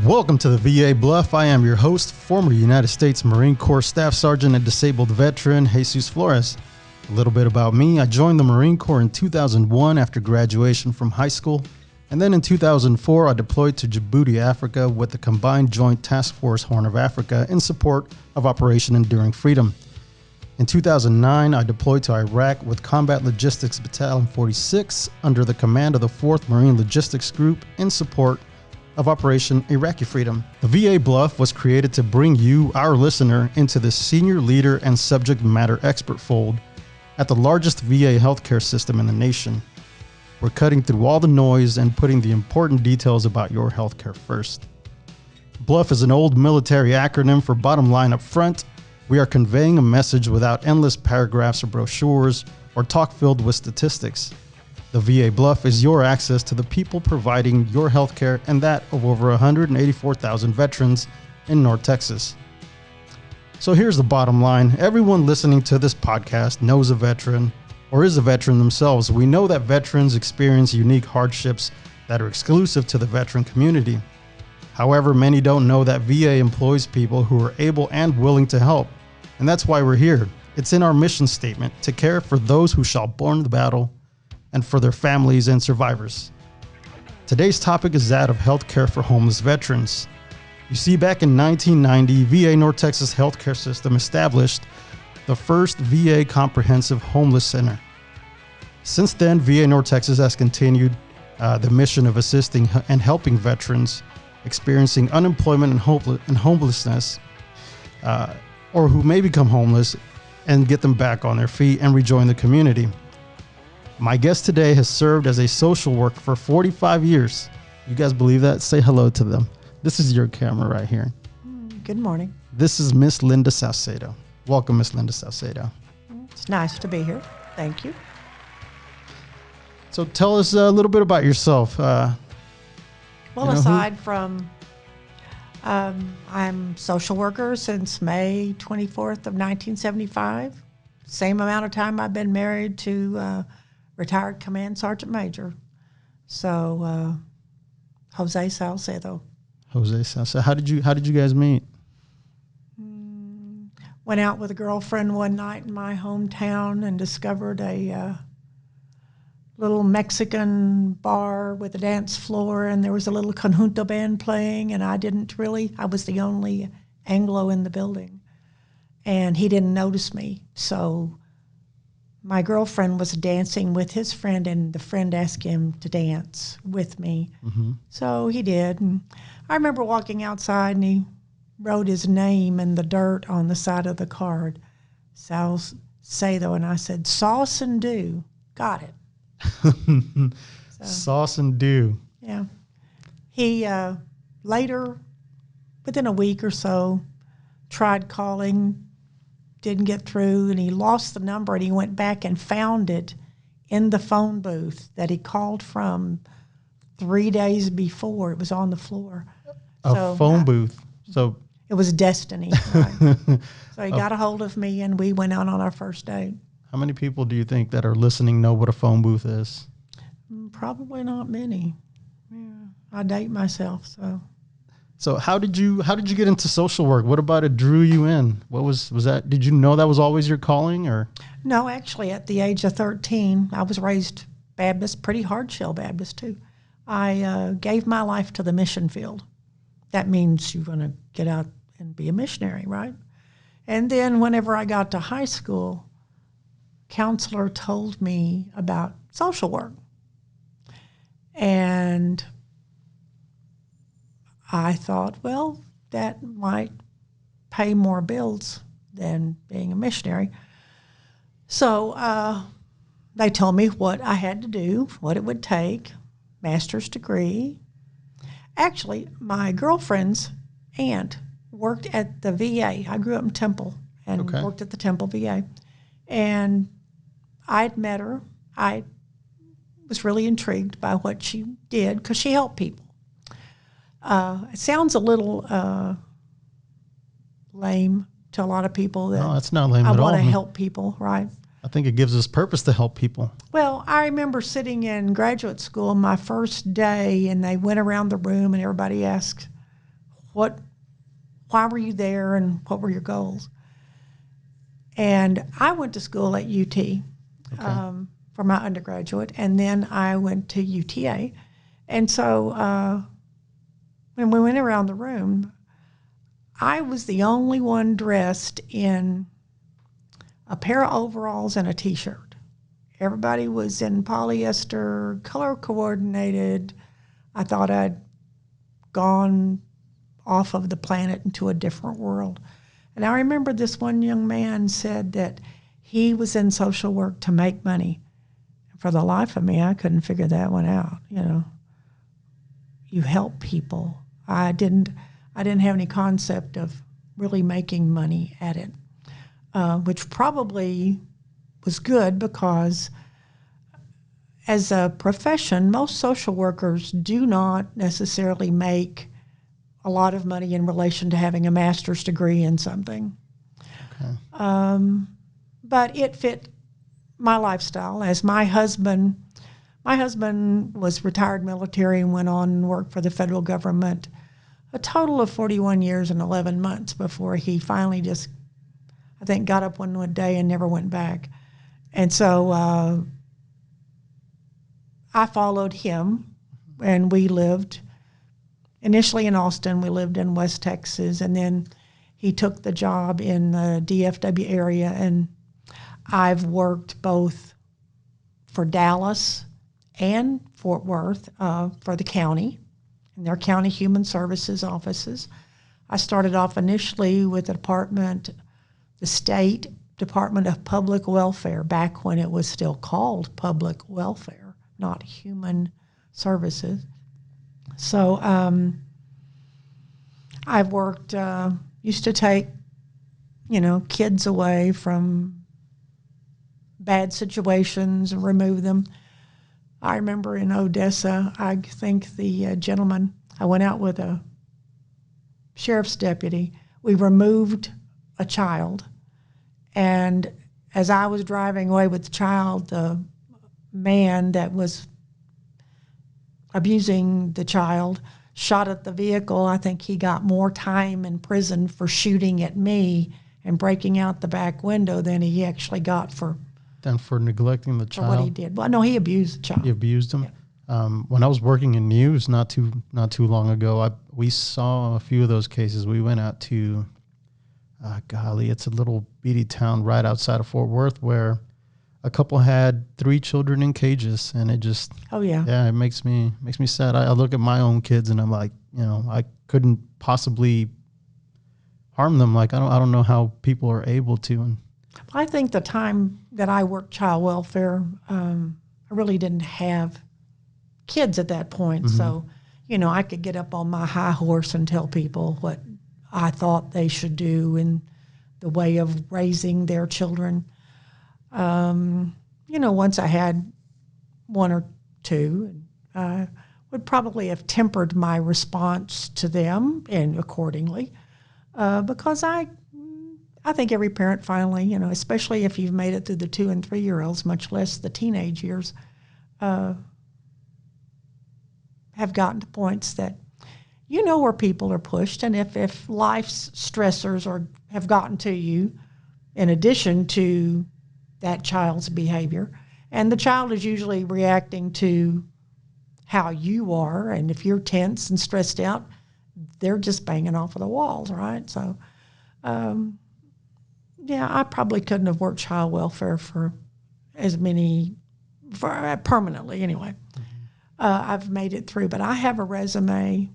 Welcome to the VA BLUF. I am your host, former United States Marine Corps Staff Sergeant and disabled veteran, Jesus Flores. A little bit about me. I joined the Marine Corps in 2001 after graduation from high school. And then in 2004, I deployed to Djibouti, Africa with the Combined Joint Task Force Horn of Africa in support of Operation Enduring Freedom. In 2009, I deployed to Iraq with Combat Logistics Battalion 46 under the command of the 4th Marine Logistics Group in support of Operation Iraqi Freedom. The VA BLUF was created to bring you, our listener, into the senior leader and subject matter expert fold at the largest VA healthcare system in the nation. We're cutting through all the noise and putting the important details about your healthcare first. BLUF is an old military acronym for bottom line up front. We are conveying a message without endless paragraphs or brochures or talk filled with statistics. The VA BLUF is your access to the people providing your healthcare and that of over 184,000 veterans in North Texas. So here's the bottom line. Everyone listening to this podcast knows a veteran or is a veteran themselves. We know that veterans experience unique hardships that are exclusive to the veteran community. However, many don't know that VA employs people who are able and willing to help. And that's why we're here. It's in our mission statement to care for those who shall borne the battle and for their families and survivors. Today's topic is that of healthcare for homeless veterans. You see, back in 1990, VA North Texas healthcare system established the first VA Comprehensive Homeless Center. Since then, VA North Texas has continued the mission of assisting and helping veterans experiencing unemployment and homelessness, or who may become homeless, and get them back on their feet and rejoin the community. My guest today has served as a social worker for 45 years. You guys believe that? Say hello to them. This is your camera right here. Good morning. This is Miss Linda Saucedo. Welcome, Miss Linda Saucedo. It's nice to be here. Thank you. So tell us a little bit about yourself. Aside from I'm social worker since May 24th of 1975. Same amount of time I've been married to retired Command Sergeant Major. So Jose Saucedo. Jose Saucedo. How did you guys meet? Went out with a girlfriend one night in my hometown and discovered a little Mexican bar with a dance floor, and there was a little conjunto band playing, and I was the only Anglo in the building, and he didn't notice me. So my girlfriend was dancing with his friend, and the friend asked him to dance with me. Mm-hmm. So he did, and I remember walking outside, and he wrote his name in the dirt on the side of the card, Saucedo, and I said, sauce and do. Got it. Sauce and do. Yeah. He later, within a week or so, tried calling, didn't get through, and he lost the number, and he went back and found it in the phone booth that he called from 3 days before. It was on the floor. A phone booth. So it was destiny. Right? So he got a hold of me, and we went out on our first date. How many people do you think that are listening know what a phone booth is? Probably not many. Yeah, I date myself, so. So how did you get into social work? What about it drew you in? What was that? Did you know that was always your calling, or? No, actually, at the age of 13, I was raised Baptist, pretty hard shell Baptist too. I gave my life to the mission field. That means you're going to get out and be a missionary, right? And then whenever I got to high school, counselor told me about social work. And I thought, well, that might pay more bills than being a missionary. So they told me what I had to do, what it would take, master's degree. Actually, my girlfriend's aunt worked at the VA. I grew up in Temple and worked at the Temple VA. And I'd met her. I was really intrigued by what she did because she helped people. It sounds a little lame to a lot of people. No, it's not lame at all. I want to help people, right? I think it gives us purpose to help people. Well, I remember sitting in graduate school my first day, and they went around the room, and everybody asked why were you there and what were your goals? And I went to school at UT for my undergraduate, and then I went to UTA. And so when we went around the room, I was the only one dressed in a pair of overalls and a T-shirt. Everybody was in polyester, color coordinated. I thought I'd gone off of the planet into a different world. And I remember this one young man said that he was in social work to make money. For the life of me, I couldn't figure that one out. You know, you help people. I didn't have any concept of really making money at it, which probably was good because as a profession, most social workers do not necessarily make a lot of money in relation to having a master's degree in something. Okay. But it fit my lifestyle. As my husband was retired military and went on and worked for the federal government a total of 41 years and 11 months before he finally just, I think, got up one day and never went back. And so I followed him, and we lived initially in Austin. We lived in West Texas, and then he took the job in the DFW area, and I've worked both for Dallas and Fort Worth for the county and their county human services offices. I started off initially with the state Department of Public Welfare, back when it was still called Public Welfare, not Human Services. So I've worked, used to take, kids away from bad situations and remove them. I remember in Odessa, I think the gentleman, I went out with a sheriff's deputy. We removed a child, and as I was driving away with the child, the man that was abusing the child shot at the vehicle. I think he got more time in prison for shooting at me and breaking out the back window than he actually got for neglecting the child. For what he did. Well, no, he abused the child. He abused him. Yeah. When I was working in news not too long ago, we saw a few of those cases. We went out to, it's a little beady town right outside of Fort Worth where a couple had 3 children in cages, and it just it makes me sad. I look at my own kids and I'm like, I couldn't possibly harm them. Like I don't know how people are able to. And I think the time that I worked child welfare, I really didn't have kids at that point. Mm-hmm. So, I could get up on my high horse and tell people what I thought they should do in the way of raising their children. Once I had 1 or 2, I would probably have tempered my response to them and accordingly, because I think every parent finally, especially if you've made it through the 2 and 3-year-olds, much less the teenage years, have gotten to points that where people are pushed, and if life's stressors have gotten to you, in addition to that child's behavior, and the child is usually reacting to how you are, and if you're tense and stressed out, they're just banging off of the walls, right? So, I probably couldn't have worked child welfare for permanently anyway. Mm-hmm. I've made it through, but I have a resume.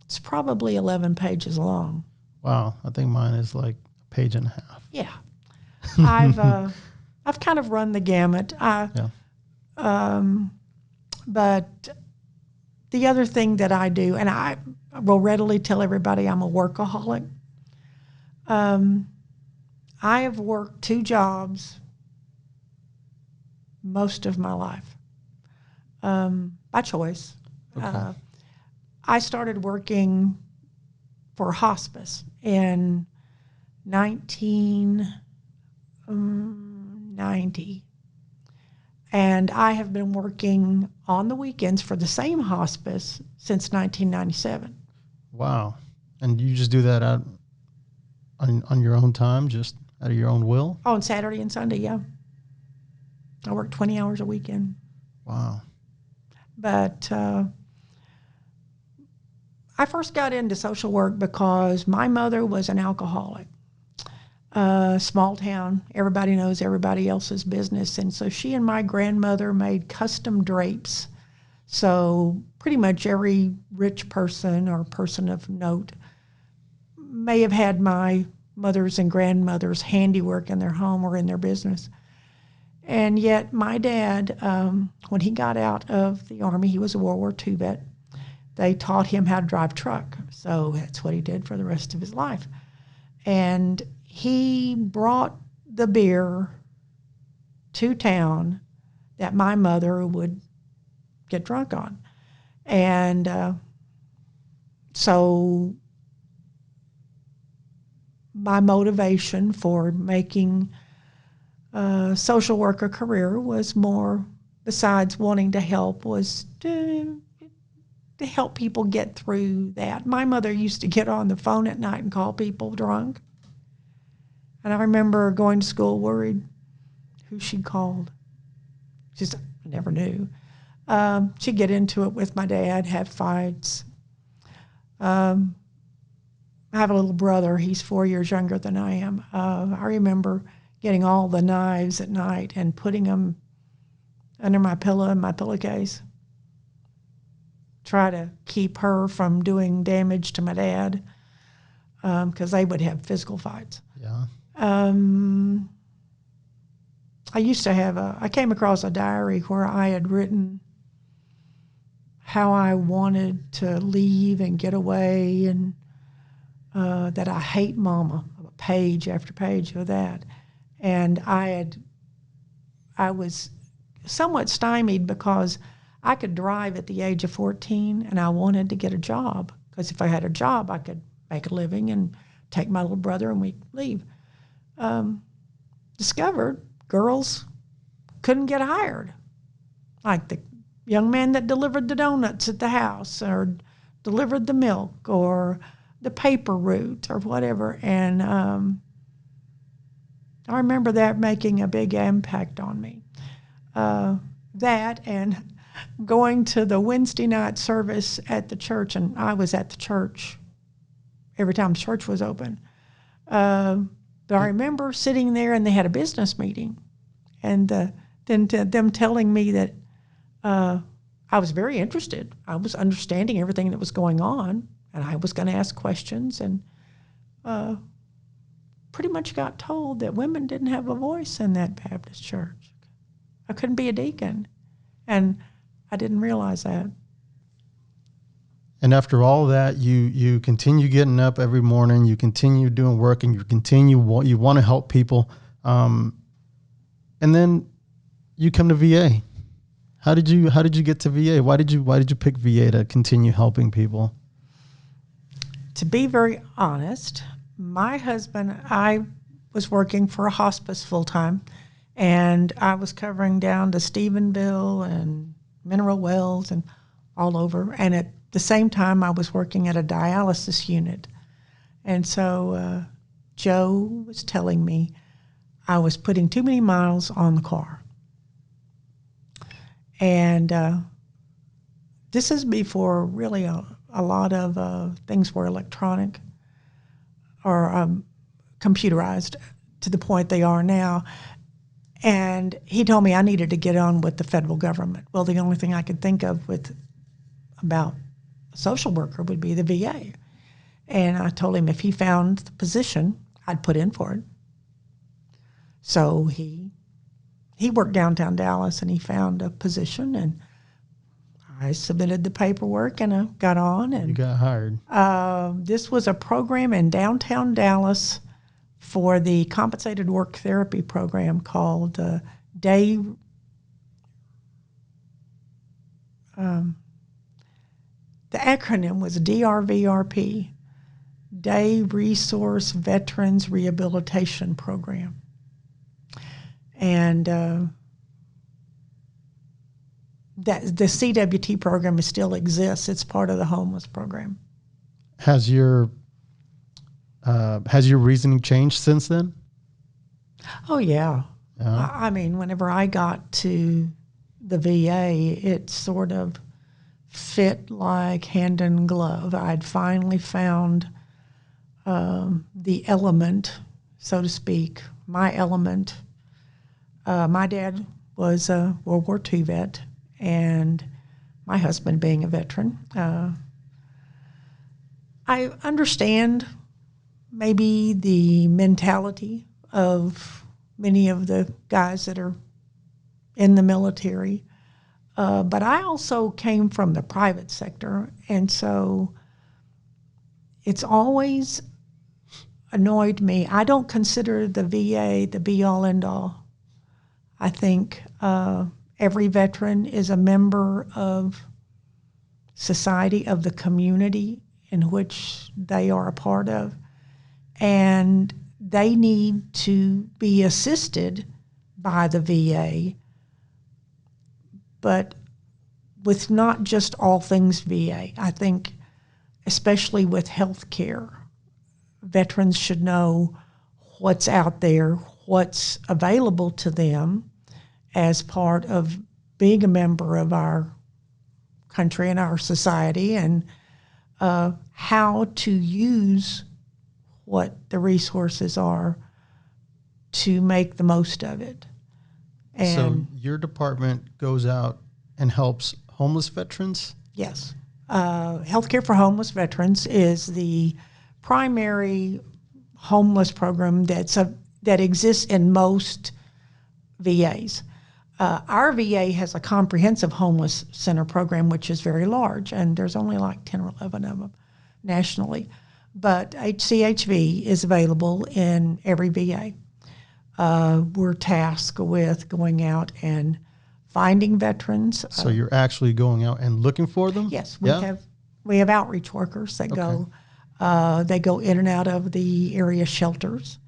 It's probably 11 pages long. Wow, I think mine is like a page and a half. Yeah, I've kind of run the gamut. But the other thing that I do, and I will readily tell everybody I'm a workaholic. I have worked 2 jobs most of my life, by choice. Okay. I started working for hospice in 1990. And I have been working on the weekends for the same hospice since 1997. Wow. And you just do that out on your own time, just out of your own will? On Saturday and Sunday, yeah. I work 20 hours a weekend. Wow. But I first got into social work because my mother was an alcoholic. Small town, everybody knows everybody else's business. And so she and my grandmother made custom drapes. So pretty much every rich person or person of note may have had my mother's and grandmother's handiwork in their home or in their business. And yet my dad, when he got out of the Army, he was a World War II vet, they taught him how to drive truck. So that's what he did for the rest of his life. And he brought the beer to town that my mother would get drunk on. And so my motivation for making a social worker career was more, besides wanting to help, was to help people get through that. My mother used to get on the phone at night and call people drunk. And I remember going to school worried who she called. Just never knew. She'd get into it with my dad, have fights. I have a little brother. He's 4 years younger than I am. I remember getting all the knives at night and putting them under my pillow in my pillowcase. Try to keep her from doing damage to my dad, because they would have physical fights. Yeah. I used to have I came across a diary where I had written how I wanted to leave and get away, and that I hate Mama, page after page of that. And I was somewhat stymied because I could drive at the age of 14, and I wanted to get a job, because if I had a job, I could make a living and take my little brother and we'd leave. Discovered girls couldn't get hired, like the young man that delivered the donuts at the house or delivered the milk or the paper route or whatever. And I remember that making a big impact on me. That and going to the Wednesday night service at the church, and I was at the church every time church was open. But I remember sitting there, and they had a business meeting, and then them telling me that I was very interested. I was understanding everything that was going on, and I was going to ask questions, and pretty much got told that women didn't have a voice in that Baptist church. I couldn't be a deacon, and I didn't realize that. And after all that, you continue getting up every morning, you continue doing work, and you want to help people. And then you come to VA. How did you get to VA? Why did you pick VA to continue helping people? To be very honest, my husband, I was working for a hospice full time, and I was covering down to Stephenville and Mineral Wells and all over. And at the same time, I was working at a dialysis unit. And so Joe was telling me I was putting too many miles on the car. And this is before really a lot of things were electronic or computerized to the point they are now. And he told me I needed to get on with the federal government. Well, the only thing I could think of about a social worker would be the VA. And I told him if he found the position, I'd put in for it. So he worked downtown Dallas, and he found a position, and I submitted the paperwork, and I got on. And you got hired. This was a program in downtown Dallas for the compensated work therapy program called Day. The acronym was DRVRP, Day Resource Veterans Rehabilitation Program. And that the CWT program still exists. It's part of the homeless program. Has your Has your reasoning changed since then? Oh, yeah. Yeah. I mean, whenever I got to the VA, it sort of fit like hand in glove. I'd finally found the element, so to speak, my element. My dad was a World War II vet, and my husband being a veteran. I understand maybe the mentality of many of the guys that are in the military, but I also came from the private sector, and so it's always annoyed me. I don't consider the VA the be-all, end-all. I think every veteran is a member of society, of the community in which they are a part of, and they need to be assisted by the VA, but with not just all things VA. I think especially with health care, veterans should know what's out there, what's available to them as part of being a member of our country and our society, and how to use what the resources are to make the most of it. And so your department goes out and helps homeless veterans? yes. Healthcare for Homeless Veterans is the primary homeless program that exists in most VAs. Our VA has a comprehensive homeless center program, which is very large, and there's only like 10 or 11 of them nationally. But HCHV is available in every VA. We're tasked with going out and finding veterans. So you're actually going out and looking for them? Yes, we have outreach workers that go. They go in and out of the area shelters.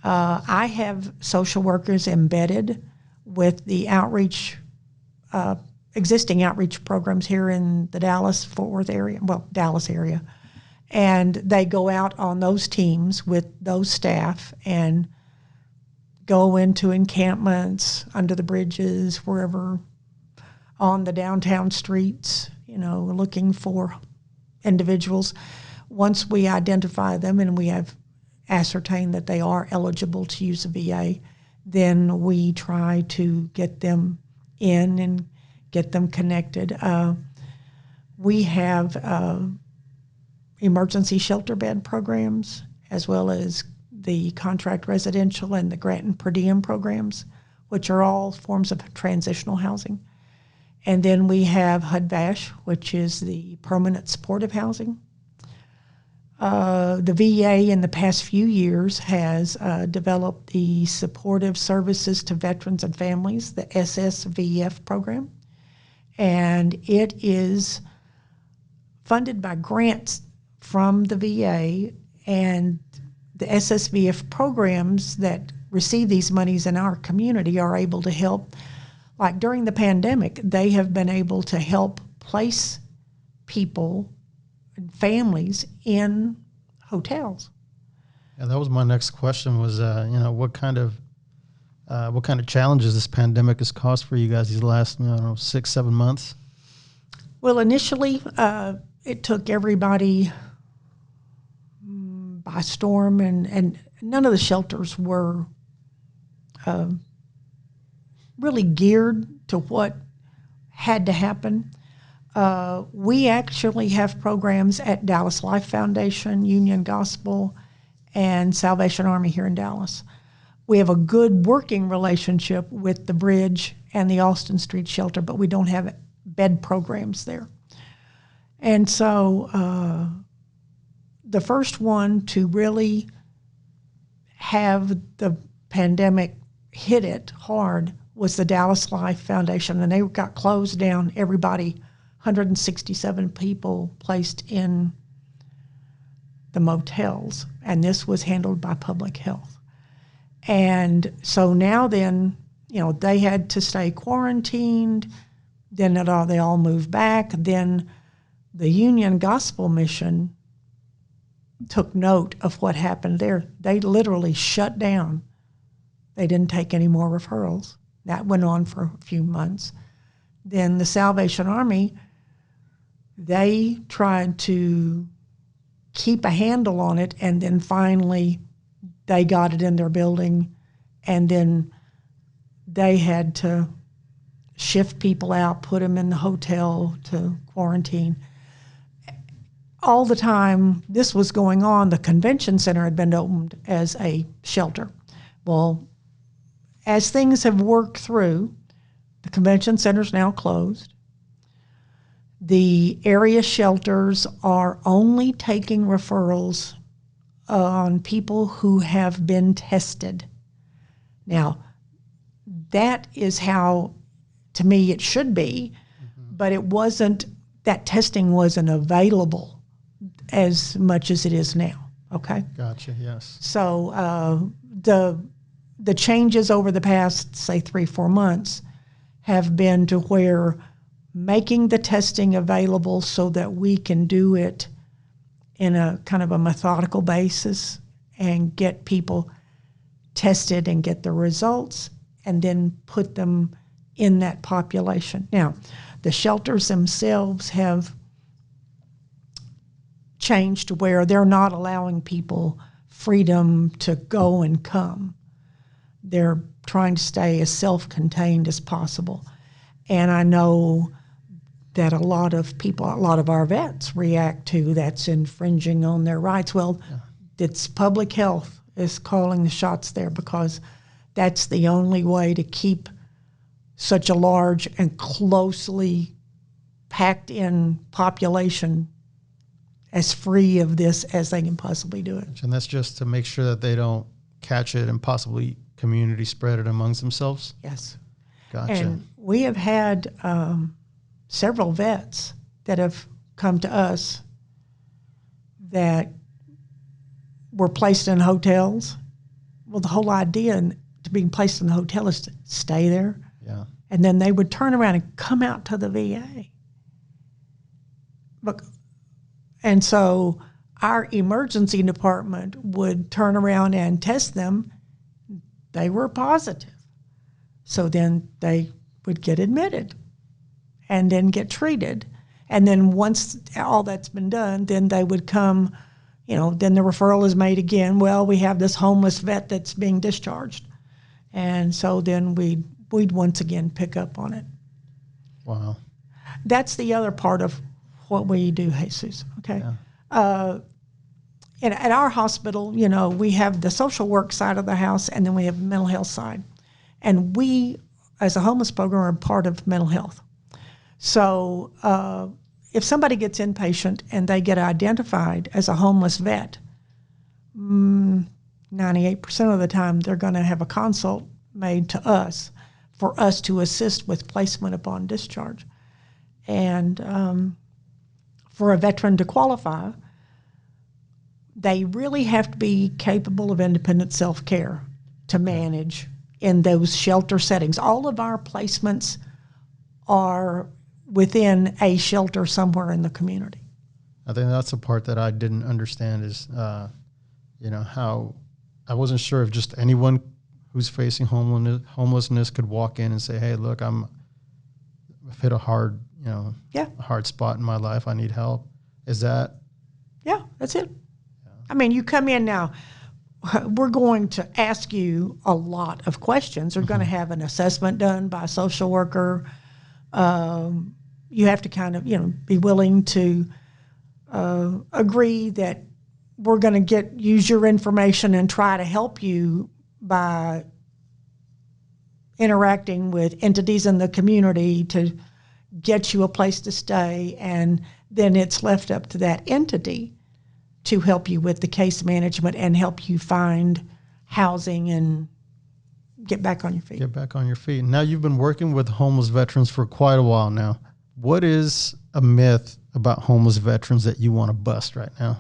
I have social workers embedded with the outreach, existing outreach programs here in the Dallas-Fort Worth area, Dallas area. And they go out on those teams with those staff and go into encampments, under the bridges, wherever, on the downtown streets, looking for individuals. Once we identify them and we have ascertained that they are eligible to use a VA, then we try to get them in and get them connected. We have emergency shelter bed programs, as well as the contract residential and the grant and per diem programs, which are all forms of transitional housing. And then we have HUD-VASH, which is the permanent supportive housing. The VA in the past few years has developed the Supportive Services to Veterans and Families, the SSVF program, and it is funded by grants from the VA, and the SSVF programs that receive these monies in our community are able to help. Like during the pandemic, they have been able to help place people and families in hotels. Yeah, that was my next question. Was what kind of challenges this pandemic has caused for you guys these last 6-7 months? Well, initially, it took everybody by storm, and none of the shelters were really geared to what had to happen. We actually have programs at Dallas Life Foundation, Union Gospel, and Salvation Army here in Dallas. We have a good working relationship with the Bridge and the Austin Street Shelter, but we don't have bed programs there. And so the first one to really have the pandemic hit it hard was the Dallas Life Foundation, and they got closed down. Everybody, 167 people placed in the motels, and this was handled by public health. And so now then, they had to stay quarantined. Then they all moved back. Then the Union Gospel Mission took note of what happened there. They literally shut down. They didn't take any more referrals. That went on for a few months. Then the Salvation Army, they tried to keep a handle on it, and then finally they got it in their building, and then they had to shift people out, put them in the hotel to quarantine. All the time this was going on, the convention center had been opened as a shelter. Well, as things have worked through, the convention center's now closed. The area shelters are only taking referrals on people who have been tested. Now, that is how, to me, it should be, but it wasn't, that testing wasn't available as much as it is now, okay? Gotcha, yes. So the changes over the past, say, 3-4 months have been to where making the testing available so that we can do it in a kind of a methodical basis and get people tested and get the results and then put them in that population. Now, the shelters themselves have changed to where they're not allowing people freedom to go and come. They're trying to stay as self-contained as possible. And I know that a lot of people, a lot of our vets react to that's infringing on their rights. Well, it's public health is calling the shots there because that's the only way to keep such a large and closely packed in population as free of this as they can possibly do it. And that's just to make sure that they don't catch it and possibly community spread it amongst themselves? Yes. Gotcha. And we have had several vets that have come to us that were placed in hotels. Well, the whole idea to being placed in the hotel is to stay there. Yeah. And then they would turn around and come out to the VA. And so our emergency department would turn around and test them. They were positive. So then they would get admitted and then get treated. And then once all that's been done, then they would come, then the referral is made again. Well, we have this homeless vet that's being discharged. And so then we'd once again pick up on it. Wow. That's the other part of what we do, Jesus, okay? Yeah. And at our hospital, we have the social work side of the house, and then we have the mental health side. And we, as a homeless program, are part of mental health. So if somebody gets inpatient and they get identified as a homeless vet, 98% of the time they're going to have a consult made to us for us to assist with placement upon discharge. And for a veteran to qualify, they really have to be capable of independent self-care to manage in those shelter settings. All of our placements are within a shelter somewhere in the community. I think that's the part that I didn't understand is, how I wasn't sure if just anyone who's facing homelessness could walk in and say, hey, look, I've hit a hard, a hard spot in my life. I need help. Is that? Yeah, that's it. Yeah. I mean, you come in now, we're going to ask you a lot of questions. We're going to have an assessment done by a social worker. You have to kind of, be willing to agree that we're going to use your information and try to help you by interacting with entities in the community to get you a place to stay, and then it's left up to that entity to help you with the case management and help you find housing and get back on your feet. Get back on your feet. Now you've been working with homeless veterans for quite a while now. What is a myth about homeless veterans that you want to bust right now?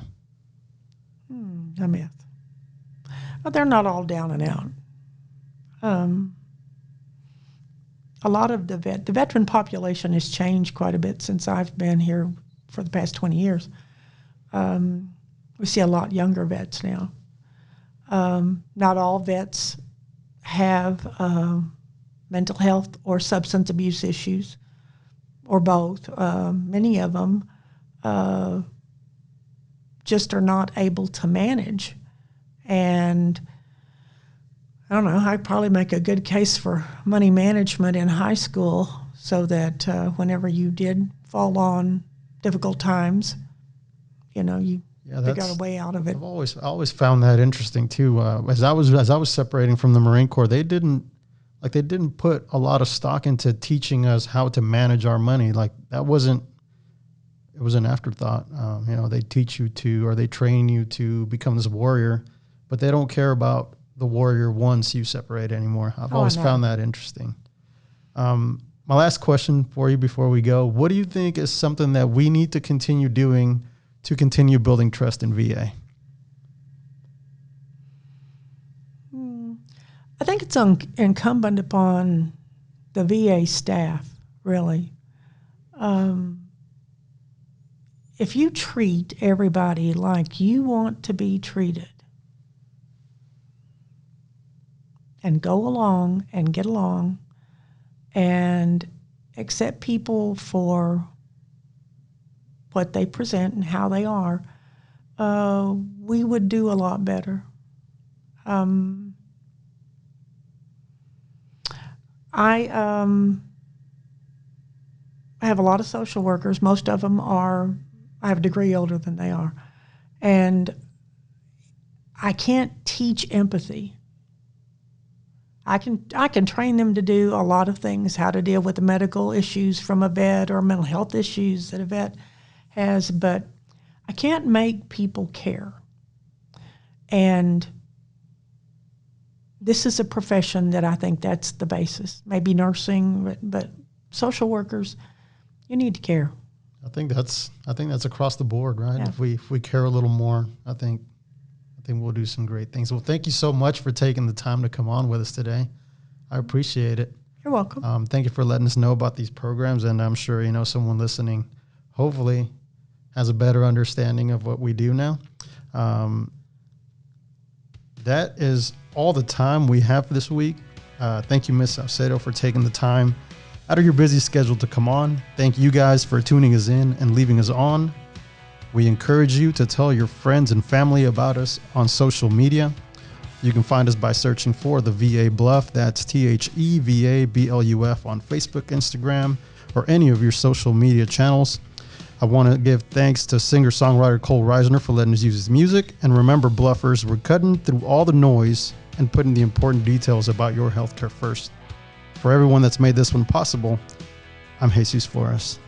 A myth. Well, they're not all down and out. A lot of the veteran population has changed quite a bit since I've been here for the past 20 years. We see a lot younger vets now. Not all vets have mental health or substance abuse issues, or both. Many of them just are not able to manage. And I don't know, I'd probably make a good case for money management in high school so that whenever you did fall on difficult times, you know, you got a way out of it. I always found that interesting too. As I was separating from the Marine Corps, they didn't put a lot of stock into teaching us how to manage our money. Like it was an afterthought. You know, they teach you to, or they train you to become this warrior, but they don't care about the warrior once you separate anymore. I've always found that interesting. My last question for you before we go, what do you think is something that we need to continue doing to continue building trust in VA? I think it's incumbent upon the VA staff, really. If you treat everybody like you want to be treated and go along and get along and accept people for what they present and how they are, we would do a lot better. I have a lot of social workers. Most of them I have a degree older than they are. And I can't teach empathy. I can train them to do a lot of things, how to deal with the medical issues from a vet or mental health issues that a vet has, but I can't make people care. And this is a profession that I think that's the basis. Maybe nursing, but social workers, you need to care. I think that's across the board, right? Yeah. If we care a little more, I think we'll do some great things. Well, thank you so much for taking the time to come on with us today. I appreciate it. You're welcome. Thank you for letting us know about these programs, and I'm sure someone listening hopefully has a better understanding of what we do now. That is all the time we have this week. Thank you, Ms. Saucedo, for taking the time out of your busy schedule to come on. Thank you guys for tuning us in and leaving us on. We encourage you to tell your friends and family about us on social media. You can find us by searching for the VA BLUF. That's THEVA BLUF on Facebook, Instagram, or any of your social media channels. I want to give thanks to singer-songwriter Cole Reisner for letting us use his music. And remember, Bluffers, we're cutting through all the noise and putting the important details about your healthcare first. For everyone that's made this one possible, I'm Jesus Flores.